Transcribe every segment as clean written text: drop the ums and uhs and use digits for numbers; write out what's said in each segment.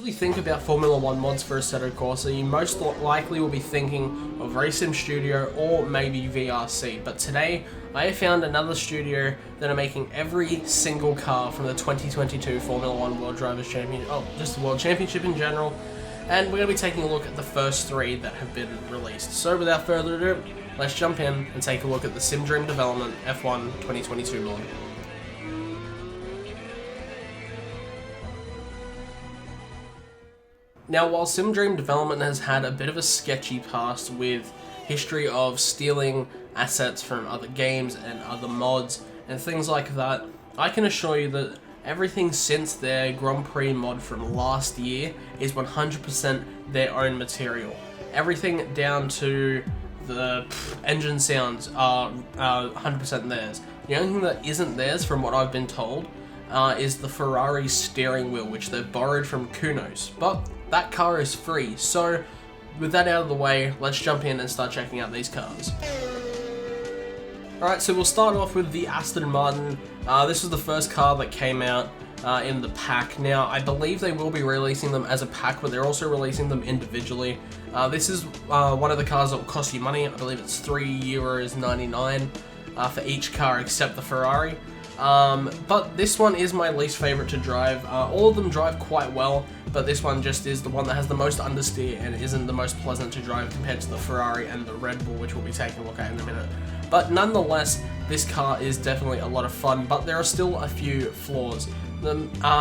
usually think about Formula 1 mods for Assetto Corsa, you most likely will be thinking of Racing Studio or maybe VRC, but today I have found another studio that are making every single car from the 2022 Formula 1 World Drivers' Championship, just the World Championship in general, and we're going to be taking a look at the first 3 that have been released. So without further ado, let's jump in and take a look at the Sim Dream Development F1 2022 mod. Now, while Sim Dream Development has had a bit of a sketchy past with history of stealing assets from other games and other mods and things like that, I can assure you that everything since their Grand Prix mod from last year is 100% their own material. Everything down to the engine sounds are 100% theirs. The only thing that isn't theirs, from what I've been told, is the Ferrari steering wheel, which they've borrowed from Kunos. But that car is free, so with that out of the way, let's jump in and start checking out these cars. Alright, so we'll start off with the Aston Martin. This was the first car that came out in the pack. Now, I believe they will be releasing them as a pack, but they're also releasing them individually. This is one of the cars that will cost you money. I believe it's €3.99 for each car except the Ferrari. But this one is my least favorite to drive. All of them drive quite well, but this one just is the one that has the most understeer and isn't the most pleasant to drive compared to the Ferrari and the Red Bull, which we'll be taking a look at in a minute. But nonetheless, this car is definitely a lot of fun, but there are still a few flaws. The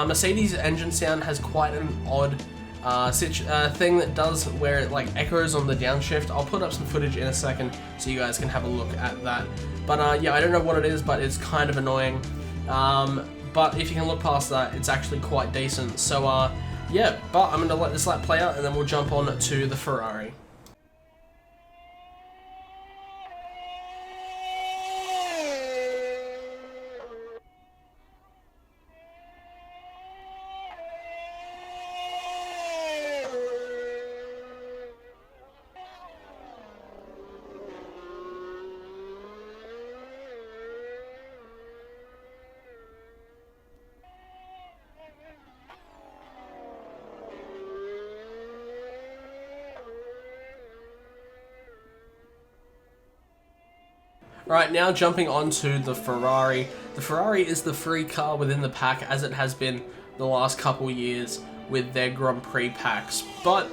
Mercedes engine sound has quite an odd thing that does where it like echoes on the downshift. I'll put up some footage in a second so you guys can have a look at that. But yeah, I don't know what it is, but it's kind of annoying. But if you can look past that, it's actually quite decent. So yeah, but I'm going to let this lap play out and then we'll jump on to the Ferrari. Right, now jumping on to the Ferrari. The Ferrari is the free car within the pack, as it has been the last couple years with their Grand Prix packs. But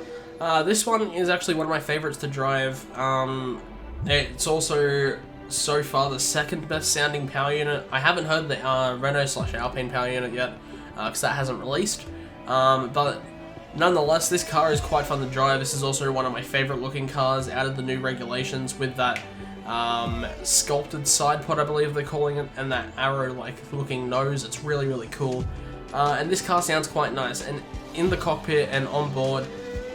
this one is actually one of my favorites to drive. It's also, so far, the second best sounding power unit. I haven't heard the Renault/Alpine power unit yet, because that hasn't released. But nonetheless, this car is quite fun to drive. This is also one of my favorite looking cars out of the new regulations with that sculpted side pod, I believe they're calling it, and that arrow-like looking nose. It's really, really cool. And this car sounds quite nice. And in the cockpit and on board,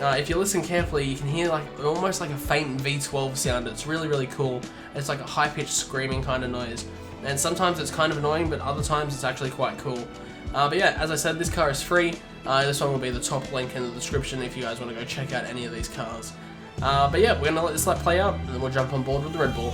if you listen carefully, you can hear like almost like a faint V12 sound. It's really, really cool. It's like a high-pitched screaming kind of noise. And sometimes it's kind of annoying, but other times it's actually quite cool. But yeah, as I said, this car is free. This one will be the top link in the description if you guys want to go check out any of these cars. But yeah, we're going to let this lap play out, and then we'll jump on board with the Red Bull.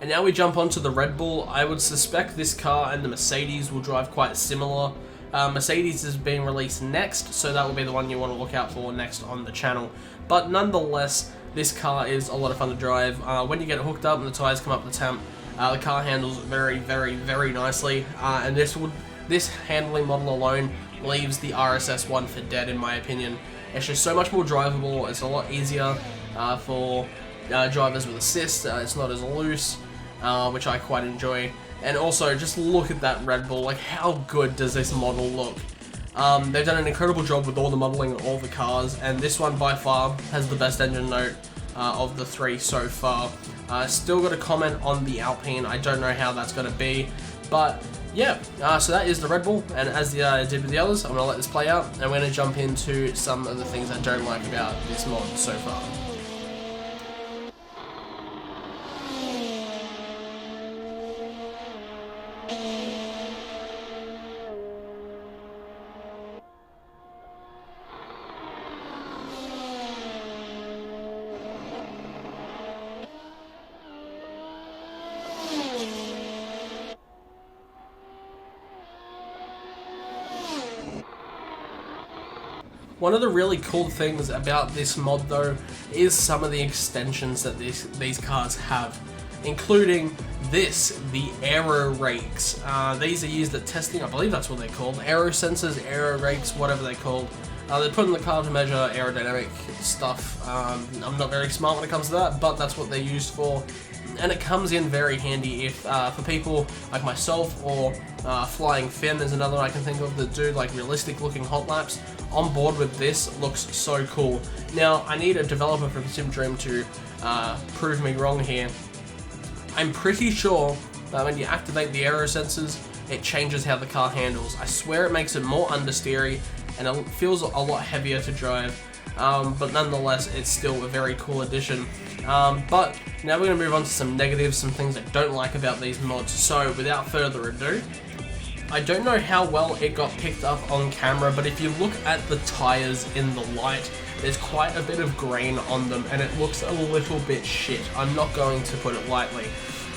And now we jump onto the Red Bull. I would suspect this car and the Mercedes will drive quite similar. Mercedes is being released next, so that will be the one you want to look out for next on the channel. But nonetheless, this car is a lot of fun to drive. When you get it hooked up and the tyres come up the temp, the car handles very, very, very nicely. And this handling model alone leaves the RSS one for dead, in my opinion. It's just so much more drivable. It's a lot easier for drivers with assist. It's not as loose, which I quite enjoy. And also, just look at that Red Bull. Like, how good does this model look? They've done an incredible job with all the modeling of all the cars, and this one by far has the best engine note of the three so far. Still got a comment on the Alpine. I don't know how that's going to be, but yeah, so that is the Red Bull, and as I did with the others, I'm going to let this play out, and we're going to jump into some of the things I don't like about this mod so far. One of the really cool things about this mod though is some of the extensions that these cars have, including this, the aero rakes. These are used at testing, I believe that's what they're called, aero sensors, aero rakes, whatever they're called. They're put in the car to measure aerodynamic stuff. I'm not very smart when it comes to that, but that's what they're used for. And it comes in very handy if for people like myself, or Flying Finn is another one I can think of that do like realistic looking hot laps. On board with this looks so cool. Now I need a developer from SimDream to prove me wrong here. I'm pretty sure that when you activate the aero sensors, it changes how the car handles. I swear it makes it more understeery and it feels a lot heavier to drive. But nonetheless, it's still a very cool addition. But now we're going to move on to some negatives, some things I don't like about these mods. So without further ado, I don't know how well it got picked up on camera, but if you look at the tires in the light, there's quite a bit of grain on them and it looks a little bit shit. I'm not going to put it lightly.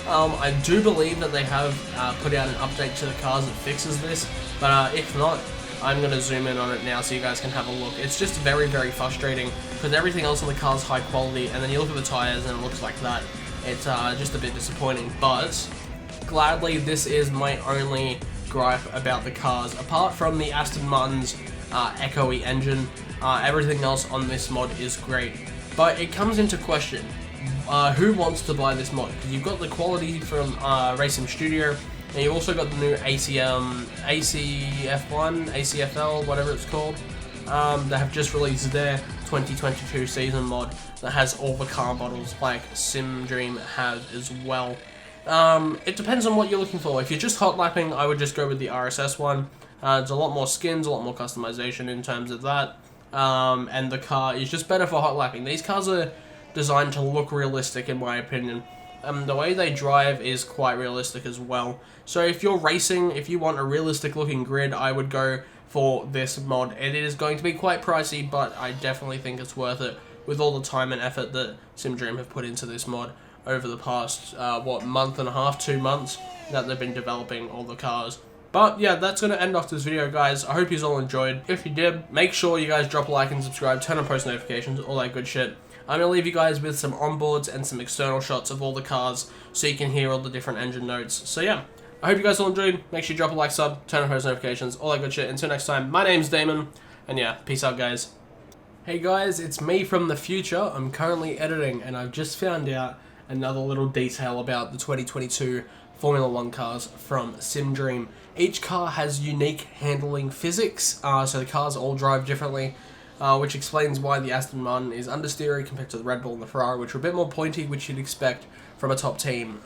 I do believe that they have put out an update to the cars that fixes this, but if not, I'm going to zoom in on it now so you guys can have a look. It's just very, very frustrating because everything else on the car is high quality, and then you look at the tires and it looks like that. It's just a bit disappointing, but gladly this is my only gripe about the cars. Apart from the Aston Martin's echoey engine, everything else on this mod is great. But it comes into question, who wants to buy this mod? Because you've got the quality from Racing Studio, and you've also got the new ACF1, ACFL, whatever it's called. They have just released their 2022 season mod that has all the car models like SimDream has as well. It depends on what you're looking for. If you're just hot lapping, I would just go with the RSS one. There's a lot more skins, a lot more customization in terms of that. And the car is just better for hot lapping. These cars are designed to look realistic in my opinion. The way they drive is quite realistic as well. So if you're racing, if you want a realistic looking grid, I would go for this mod. It is going to be quite pricey, but I definitely think it's worth it with all the time and effort that SimDream have put into this mod over the past, month and a half, 2 months that they've been developing all the cars. But yeah, that's going to end off this video, guys. I hope you all enjoyed. If you did, make sure you guys drop a like and subscribe, turn on post notifications, all that good shit. I'm going to leave you guys with some onboards and some external shots of all the cars so you can hear all the different engine notes. So yeah, I hope you guys all enjoyed. Make sure you drop a like, sub, turn on post notifications, all that good shit. Until next time, my name's Damon, and yeah, peace out, guys. Hey guys, it's me from the future. I'm currently editing, and I've just found out another little detail about the 2022 Formula 1 cars from SimDream. Each car has unique handling physics, so the cars all drive differently. Which explains why the Aston Martin is understeery compared to the Red Bull and the Ferrari, which are a bit more pointy, which you'd expect from a top team.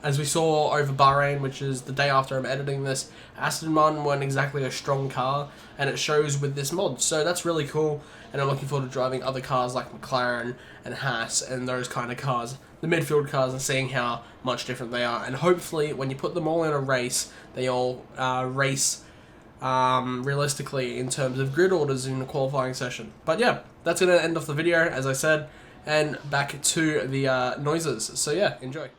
As we saw over Bahrain, which is the day after I'm editing this, Aston Martin weren't exactly a strong car, and it shows with this mod. So that's really cool, and I'm looking forward to driving other cars like McLaren and Haas and those kind of cars, the midfield cars, and seeing how much different they are. And hopefully, when you put them all in a race, they all race realistically in terms of grid orders in the qualifying session. But yeah, that's going to end off the video, as I said, and back to the noises. So yeah, enjoy.